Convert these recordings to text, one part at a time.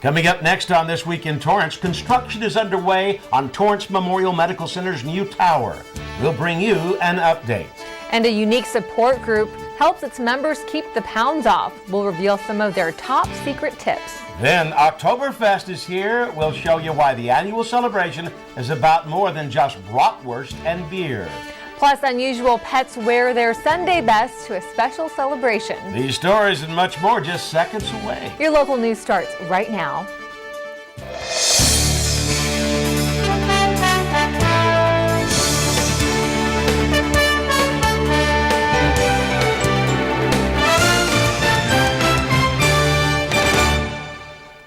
Coming up next on This Week in Torrance, construction is underway on Torrance Memorial Medical Center's new tower. We'll bring you an update. And a unique support group helps its members keep the pounds off. We'll reveal some of their top secret tips. Then Oktoberfest is here. We'll show you why the annual celebration is about more than just bratwurst and beer. Plus, unusual pets wear their Sunday best to a special celebration. These stories and much more just seconds away. Your local news starts right now.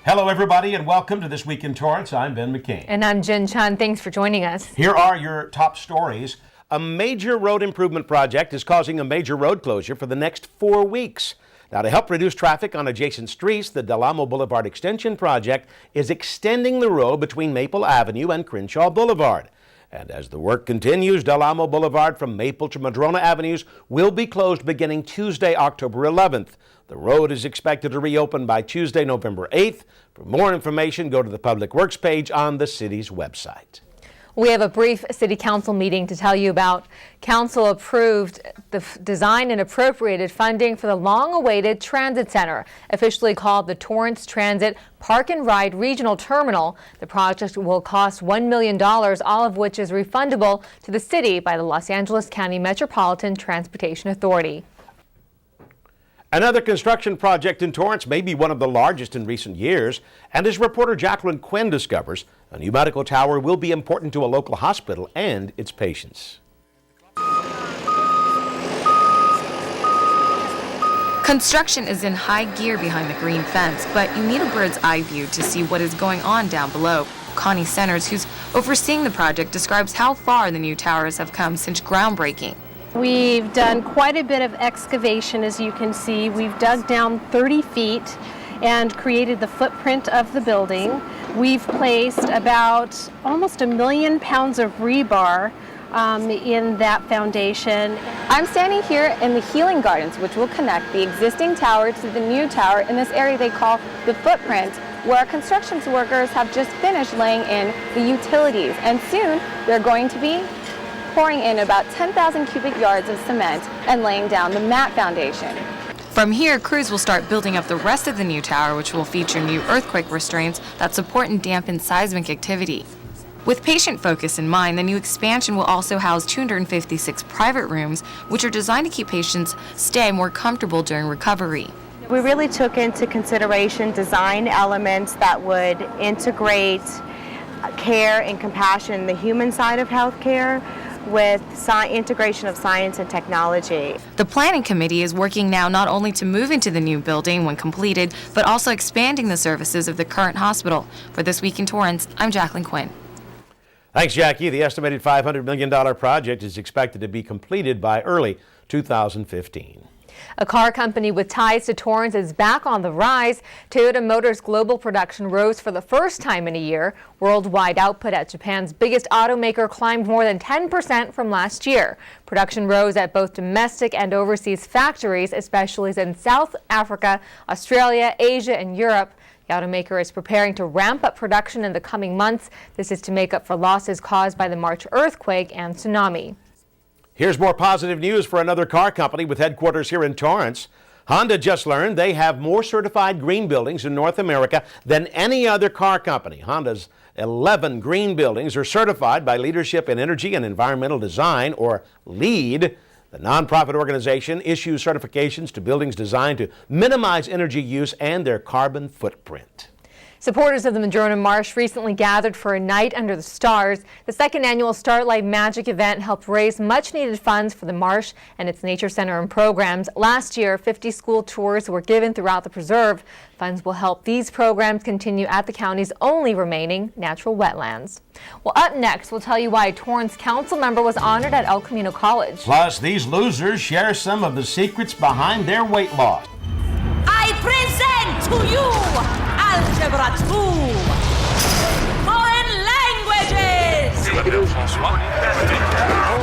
Hello, everybody, and welcome to This Week in Torrance. I'm Ben McCain. And I'm Jin Chun. Thanks for joining us. Here are your top stories. A major road improvement project is causing a major road closure for the next 4 weeks. Now, to help reduce traffic on adjacent streets, the Del Amo Boulevard Extension Project is extending the road between Maple Avenue and Crenshaw Boulevard. And as the work continues, Del Amo Boulevard from Maple to Madrona Avenues will be closed beginning Tuesday, October 11th. The road is expected to reopen by Tuesday, November 8th. For more information, go to the Public Works page on the city's website. We have a brief City Council meeting to tell you about. Council approved the design and appropriated funding for the long-awaited transit center, officially called the Torrance Transit Park and Ride Regional Terminal. The project will cost $1 million, all of which is refundable to the city by the Los Angeles County Metropolitan Transportation Authority. Another construction project in Torrance may be one of the largest in recent years, and as reporter Jacqueline Quinn discovers, a new medical tower will be important to a local hospital and its patients. Construction is in high gear behind the green fence, but you need a bird's eye view to see what is going on down below. Connie Centers, who's overseeing the project, describes how far the new towers have come since groundbreaking. We've done quite a bit of excavation, as you can see. We've dug down 30 feet and created the footprint of the building. We've placed about almost 1 million pounds of rebar in that foundation. I'm standing here in the Healing Gardens, which will connect the existing tower to the new tower in this area they call the footprint, where construction workers have just finished laying in the utilities, and soon they're going to be pouring in about 10,000 cubic yards of cement and laying down the mat foundation. From here, crews will start building up the rest of the new tower, which will feature new earthquake restraints that support and dampen seismic activity. With patient focus in mind, the new expansion will also house 256 private rooms, which are designed to keep patients' stay more comfortable during recovery. We really took into consideration design elements that would integrate care and compassion, the human side of healthcare, with integration of science and technology. The planning committee is working now not only to move into the new building when completed, but also expanding the services of the current hospital. For This Week in Torrance, I'm Jacqueline Quinn. Thanks, Jackie. The estimated $500 million project is expected to be completed by early 2015. A car company with ties to Torrance is back on the rise. Toyota Motors' global production rose for the first time in a year. Worldwide output at Japan's biggest automaker climbed more than 10% from last year. Production rose at both domestic and overseas factories, especially in South Africa, Australia, Asia, and Europe. The automaker is preparing to ramp up production in the coming months. This is to make up for losses caused by the March earthquake and tsunami. Here's more positive news for another car company with headquarters here in Torrance. Honda just learned they have more certified green buildings in North America than any other car company. Honda's 11 green buildings are certified by Leadership in Energy and Environmental Design, or LEED. The nonprofit organization issues certifications to buildings designed to minimize energy use and their carbon footprint. Supporters of the Madrona Marsh recently gathered for a night under the stars. The second annual Starlight Magic event helped raise much-needed funds for the marsh and its nature center and programs. Last year, 50 school tours were given throughout the preserve. Funds will help these programs continue at the county's only remaining natural wetlands. Well, up next, we'll tell you why a Torrance council member was honored at El Camino College. Plus, these losers share some of the secrets behind their weight loss. I present to you Algebra 2, Foreign Languages,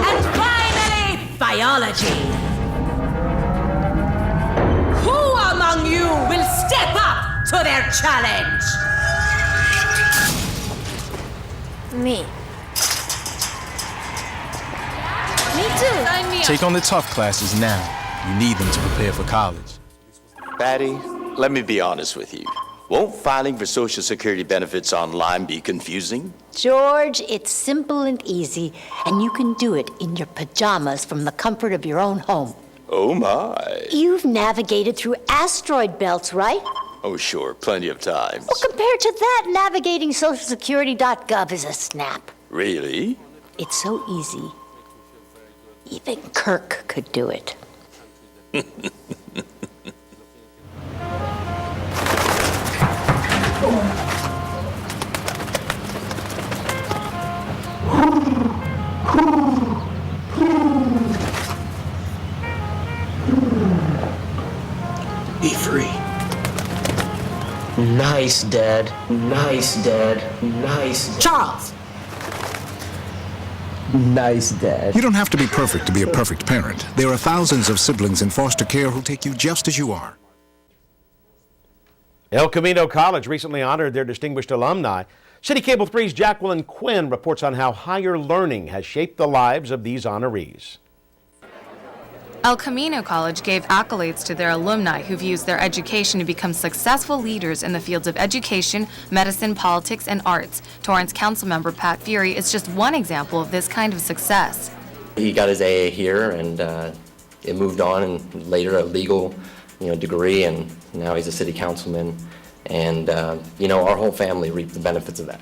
and finally, Biology. Who among you will step up to their challenge? Me. Me too. Sign me up. Take on the tough classes now. You need them to prepare for college. Patty, let me be honest with you. Won't filing for Social Security benefits online be confusing? George, it's simple and easy, and you can do it in your pajamas from the comfort of your own home. Oh, my. You've navigated through asteroid belts, right? Oh, sure, plenty of times. Well, compared to that, navigating socialsecurity.gov is a snap. Really? It's so easy. Even Kirk could do it. Be free. Nice, Dad. Nice, Dad. Nice, Dad. Charles! Nice, Dad. You don't have to be perfect to be a perfect parent. There are thousands of siblings in foster care who'll take you just as you are. El Camino College recently honored their distinguished alumni. CitiCABLE 3's Jacqueline Quinn reports on how higher learning has shaped the lives of these honorees. El Camino College gave accolades to their alumni who've used their education to become successful leaders in the fields of education, medicine, politics, and arts. Torrance Councilmember Pat Fury is just one example of this kind of success. He got his AA here, and it moved on, and later a legal, degree, and now he's a city councilman. And our whole family reaped the benefits of that.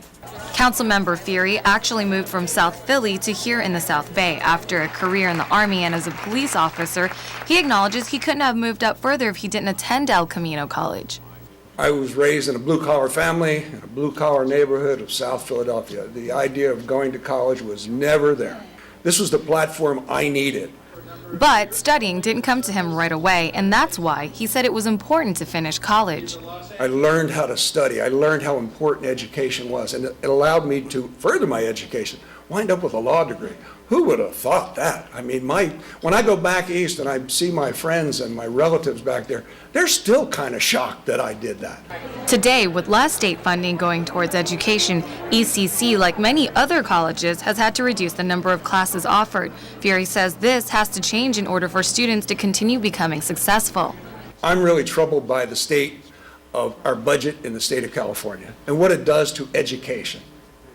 Councilmember Fury actually moved from South Philly to here in the South Bay. After a career in the Army and as a police officer, he acknowledges he couldn't have moved up further if he didn't attend El Camino College. I was raised in a blue-collar family, in a blue-collar neighborhood of South Philadelphia. The idea of going to college was never there. This was the platform I needed. But studying didn't come to him right away, and that's why he said it was important to finish college. I learned how to study. I learned how important education was, and it allowed me to further my education, wind up with a law degree. Who would have thought that? I mean, when I go back east and I see my friends and my relatives back there, they're still kind of shocked that I did that. Today, with less state funding going towards education, ECC, like many other colleges, has had to reduce the number of classes offered. Fury says this has to change in order for students to continue becoming successful. I'm really troubled by the state of our budget in the state of California and what it does to education.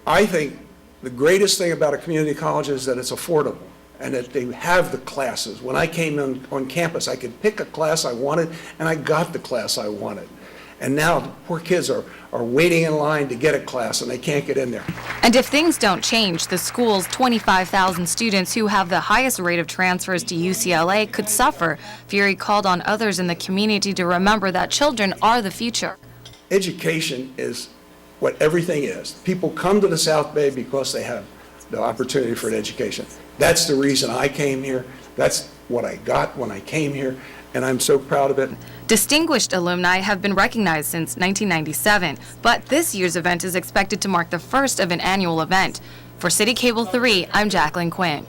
I think the greatest thing about a community college is that it's affordable and that they have the classes. When I came on campus, I could pick a class I wanted, and I got the class I wanted. And now the poor kids are waiting in line to get a class, and they can't get in there. And if things don't change, the school's 25,000 students who have the highest rate of transfers to UCLA could suffer. Fury called on others in the community to remember that children are the future. Education is what everything is. People come to the South Bay because they have the opportunity for an education. That's the reason I came here. That's what I got when I came here, and I'm so proud of it. Distinguished alumni have been recognized since 1997, but this year's event is expected to mark the first of an annual event. For CitiCABLE 3, I'm Jacqueline Quinn.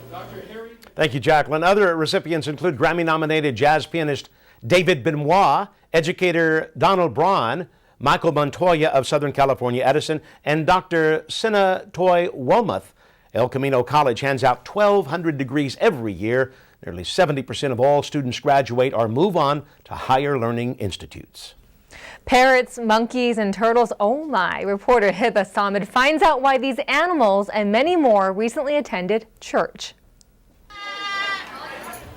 Thank you, Jacqueline. Other recipients include Grammy-nominated jazz pianist David Benoit, educator Donald Braun, Michael Montoya of Southern California Edison, and Dr. Sina Toy Womuth. El Camino College hands out 1,200 degrees every year. Nearly 70% of all students graduate or move on to higher learning institutes. Parrots, monkeys, and turtles, oh my. Reporter Hiba Samid finds out why these animals and many more recently attended church.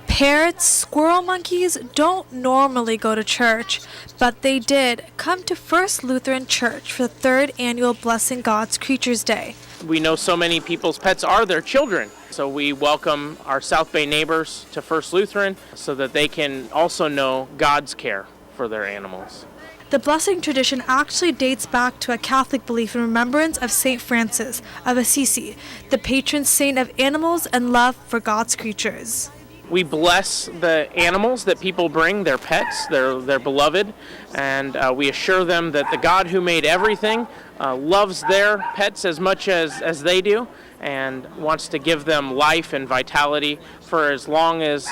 Parrots, squirrel monkeys don't normally go to church, but they did come to First Lutheran Church for the 3rd annual Blessing God's Creatures Day. We know so many people's pets are their children, so we welcome our South Bay neighbors to First Lutheran so that they can also know God's care for their animals. The blessing tradition actually dates back to a Catholic belief in remembrance of St. Francis of Assisi, the patron saint of animals and love for God's creatures. We bless the animals that people bring, their pets, their beloved, and we assure them that the God who made everything loves their pets as much as they do and wants to give them life and vitality for as long as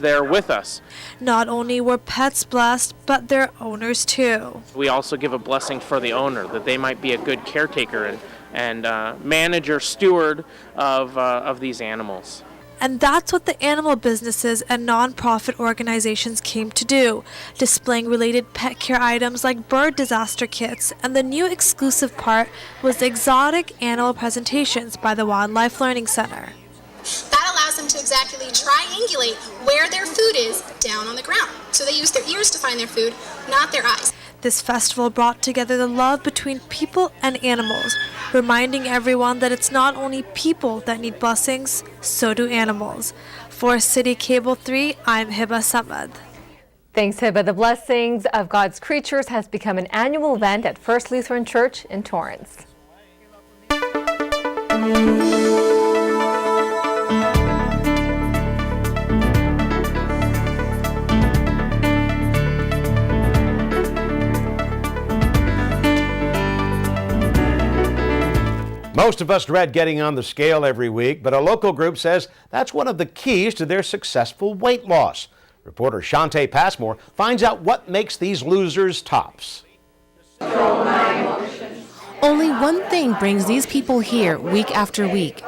they're with us. Not only were pets blessed, but their owners too. We also give a blessing for the owner, that they might be a good caretaker manage or steward of these animals. And that's what the animal businesses and non-profit organizations came to do, displaying related pet care items like bird disaster kits, and the new exclusive part was the exotic animal presentations by the Wildlife Learning Center. That allows them to exactly triangulate where their food is down on the ground. So they use their ears to find their food, not their eyes. This festival brought together the love between people and animals, reminding everyone that it's not only people that need blessings, so do animals. For CitiCABLE 3, I'm Hiba Samad. Thanks, Hiba. The Blessings of God's Creatures has become an annual event at First Lutheran Church in Torrance. Most of us dread getting on the scale every week, but a local group says that's one of the keys to their successful weight loss. Reporter Shantae Passmore finds out what makes these losers tops. Only one thing brings these people here week after week,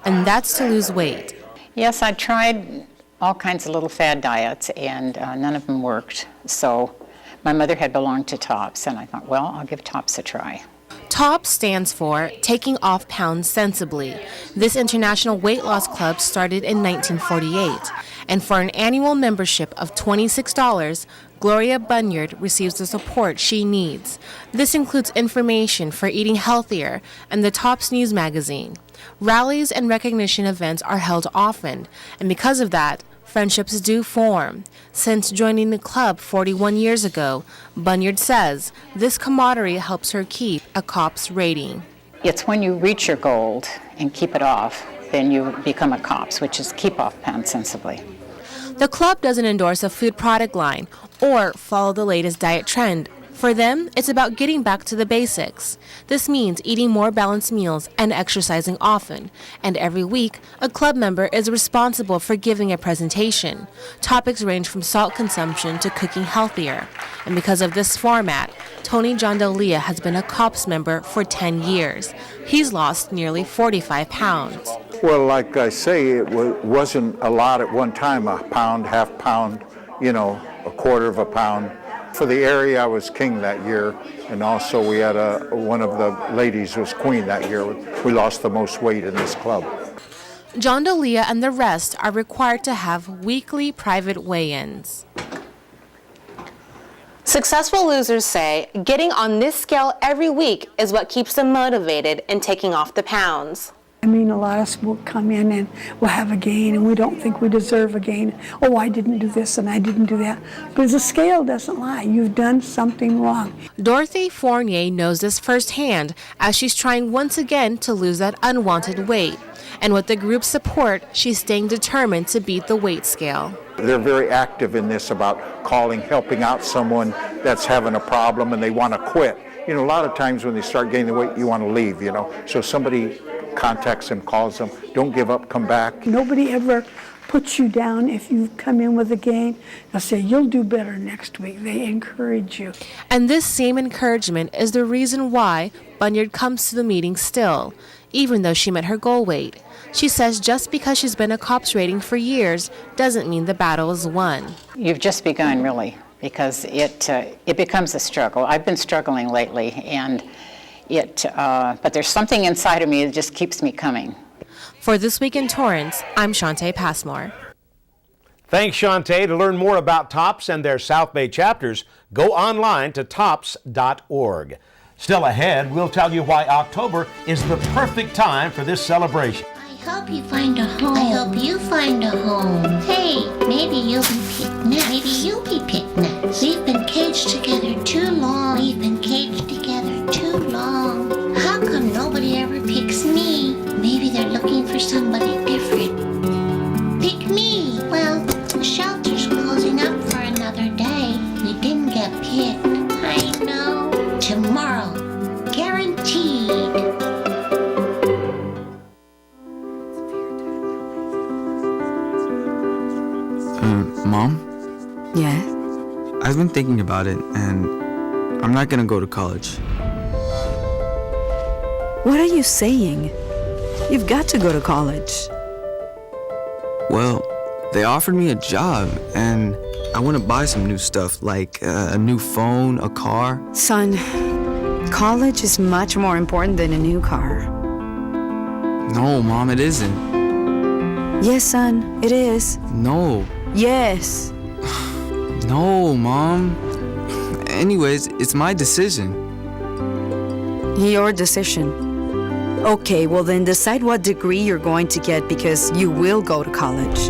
and that's to lose weight. Yes, I tried all kinds of little fad diets, and none of them worked. So my mother had belonged to TOPS, and I thought, well, I'll give TOPS a try. TOPS stands for Taking Off Pounds Sensibly. This international weight loss club started in 1948, and for an annual membership of $26, Gloria Bunyard receives the support she needs. This includes information for eating healthier and the TOPS News magazine. Rallies and recognition events are held often, and because of that, friendships do form. Since joining the club 41 years ago, Bunyard says this camaraderie helps her keep a COPS rating. It's when you reach your goal and keep it off, then you become a COPS, which is keep off pounds sensibly. The club doesn't endorse a food product line or follow the latest diet trend. For them, it's about getting back to the basics. This means eating more balanced meals and exercising often. And every week, a club member is responsible for giving a presentation. Topics range from salt consumption to cooking healthier. And because of this format, Tony Jondalia has been a COPS member for 10 years. He's lost nearly 45 pounds. Well, like I say, it wasn't a lot at one time, a pound, half pound, a quarter of a pound. For the area, I was king that year, and also we had one of the ladies was queen that year. We lost the most weight in this club. Jondalia and the rest are required to have weekly private weigh-ins. Successful losers say getting on this scale every week is what keeps them motivated in taking off the pounds. I mean, a lot of us will come in and we'll have a gain and we don't think we deserve a gain. Oh, I didn't do this and I didn't do that. Because the scale doesn't lie. You've done something wrong. Dorothy Fournier knows this firsthand as she's trying once again to lose that unwanted weight. And with the group's support, she's staying determined to beat the weight scale. They're very active in this about calling, helping out someone that's having a problem and they want to quit. A lot of times when they start gaining the weight, you want to leave, So somebody contacts them, calls them, don't give up, come back. Nobody ever puts you down if you come in with a gain. They'll say, you'll do better next week. They encourage you. And this same encouragement is the reason why Bunyard comes to the meeting still, even though she met her goal weight. She says just because she's been a COPS rating for years doesn't mean the battle is won. You've just begun, really, because it becomes a struggle. I've been struggling lately, and but there's something inside of me that just keeps me coming. For This Week in Torrance, I'm Shantae Passmore. Thanks, Shantae. To learn more about TOPS and their South Bay chapters, go online to tops.org. Still ahead, we'll tell you why October is the perfect time for this celebration. I hope you find a home. I hope you find a home. Hey, maybe you'll be picked next. Maybe you'll be picked next. We've been caged together too long. We've been caged together too long. How come nobody ever picks me? Maybe they're looking for somebody different. Pick me. Well, the shelter's closing up for another day. We didn't get picked. I know. Tomorrow. Guaranteed. Mom? Yes? I've been thinking about it, and I'm not gonna go to college. What are you saying? You've got to go to college. Well, they offered me a job, and I want to buy some new stuff, like a new phone, a car. Son, college is much more important than a new car. No, Mom, it isn't. Yes, son, it is. No. Yes. No, Mom. Anyways, it's my decision. Your decision. Okay, well then decide what degree you're going to get because you will go to college.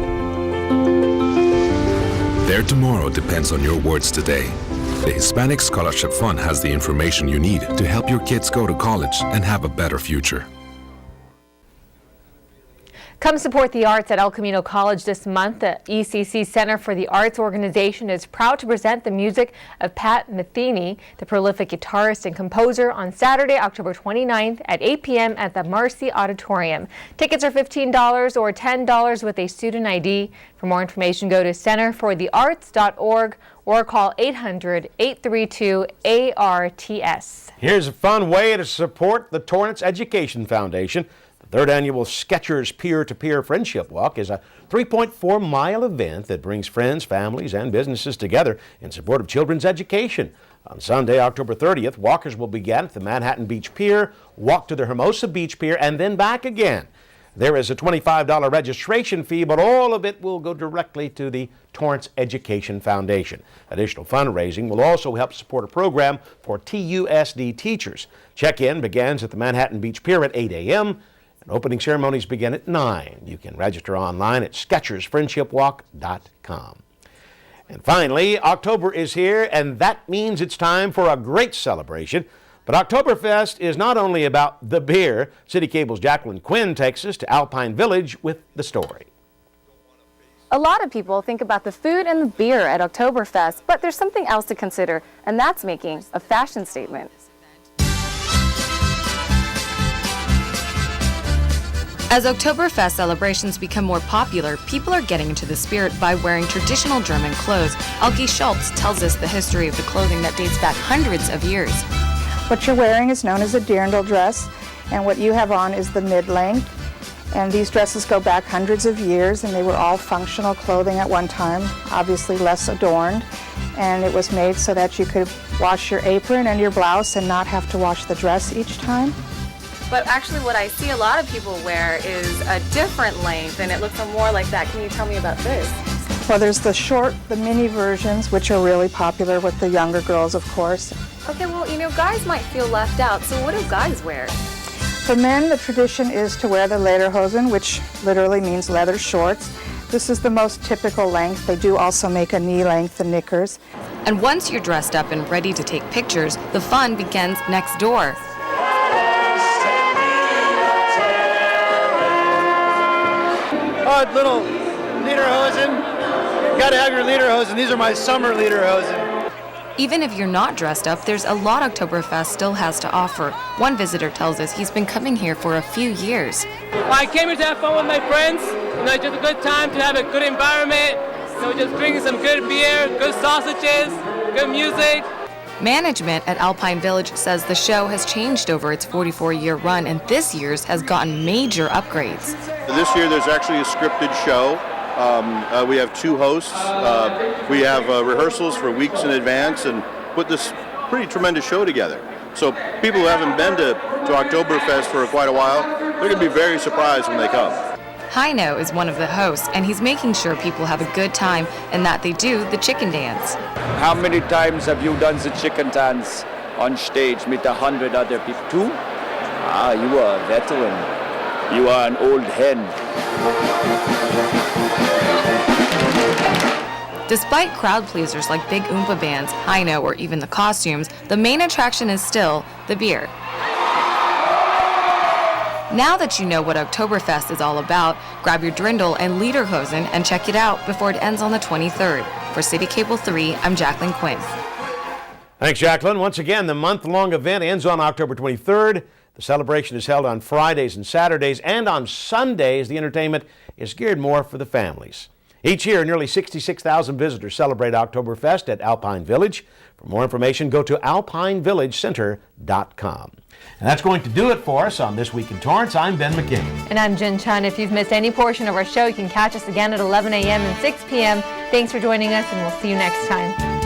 Their tomorrow depends on your words today. The Hispanic Scholarship Fund has the information you need to help your kids go to college and have a better future. Come support the arts at El Camino College this month. The ECC Center for the Arts organization is proud to present the music of Pat Metheny, the prolific guitarist and composer, on Saturday, October 29th at 8 p.m. at the Marcy Auditorium. Tickets are $15 or $10 with a student ID. For more information, go to centerforthearts.org or call 800-832-ARTS. Here's a fun way to support the Torrance Education Foundation. The third annual Skechers Peer-to-Peer Friendship Walk is a 3.4-mile event that brings friends, families, and businesses together in support of children's education. On Sunday, October 30th, walkers will begin at the Manhattan Beach Pier, walk to the Hermosa Beach Pier, and then back again. There is a $25 registration fee, but all of it will go directly to the Torrance Education Foundation. Additional fundraising will also help support a program for TUSD teachers. Check-in begins at the Manhattan Beach Pier at 8 a.m., and opening ceremonies begin at 9. You can register online at SkechersFriendshipWalk.com. And finally, October is here, and that means it's time for a great celebration. But Oktoberfest is not only about the beer. CitiCable's Jacqueline Quinn takes us to Alpine Village with the story. A lot of people think about the food and the beer at Oktoberfest, but there's something else to consider, and that's making a fashion statement. As Oktoberfest celebrations become more popular, people are getting into the spirit by wearing traditional German clothes. Elke Schultz tells us the history of the clothing that dates back hundreds of years. What you're wearing is known as a dirndl dress, and what you have on is the mid-length. And these dresses go back hundreds of years, and they were all functional clothing at one time, obviously less adorned. And it was made so that you could wash your apron and your blouse and not have to wash the dress each time. But actually what I see a lot of people wear is a different length, and it looks more like that. Can you tell me about this? Well, there's the short, the mini versions, which are really popular with the younger girls, of course. Okay, well, you know, guys might feel left out, so what do guys wear? For men, the tradition is to wear the lederhosen, which literally means leather shorts. This is the most typical length. They do also make a knee-length, the knickers. And once you're dressed up and ready to take pictures, the fun begins next door. Oh, little lederhosen. You gotta have your lederhosen. These are my summer lederhosen. Even if you're not dressed up, there's a lot Oktoberfest still has to offer. One visitor tells us he's been coming here for a few years. I came here to have fun with my friends. You know, just a good time to have a good environment. You know, just drinking some good beer, good sausages, good music. Management at Alpine Village says the show has changed over its 44-year run, and this year's has gotten major upgrades. This year there's actually a scripted show. We have 2 hosts. We have rehearsals for weeks in advance and put this pretty tremendous show together. So people who haven't been to Oktoberfest for quite a while, they're going to be very surprised when they come. Heino is one of the hosts, and he's making sure people have a good time and that they do the chicken dance. How many times have you done the chicken dance on stage with 100 other people? 2? Ah, you are a veteran. You are an old hen. Despite crowd pleasers like big Oompa bands, Heino, or even the costumes, the main attraction is still the beer. Now that you know what Oktoberfest is all about, grab your Drindle and Lederhosen and check it out before it ends on the 23rd. For CitiCable 3, I'm Jacqueline Quinn. Thanks, Jacqueline. Once again, the month-long event ends on October 23rd. The celebration is held on Fridays and Saturdays, and on Sundays, the entertainment is geared more for the families. Each year, nearly 66,000 visitors celebrate Oktoberfest at Alpine Village. For more information, go to alpinevillagecenter.com. And that's going to do it for us on This Week in Torrance. I'm Ben McCain. And I'm Jin Chun. If you've missed any portion of our show, you can catch us again at 11 a.m. and 6 p.m. Thanks for joining us, and we'll see you next time.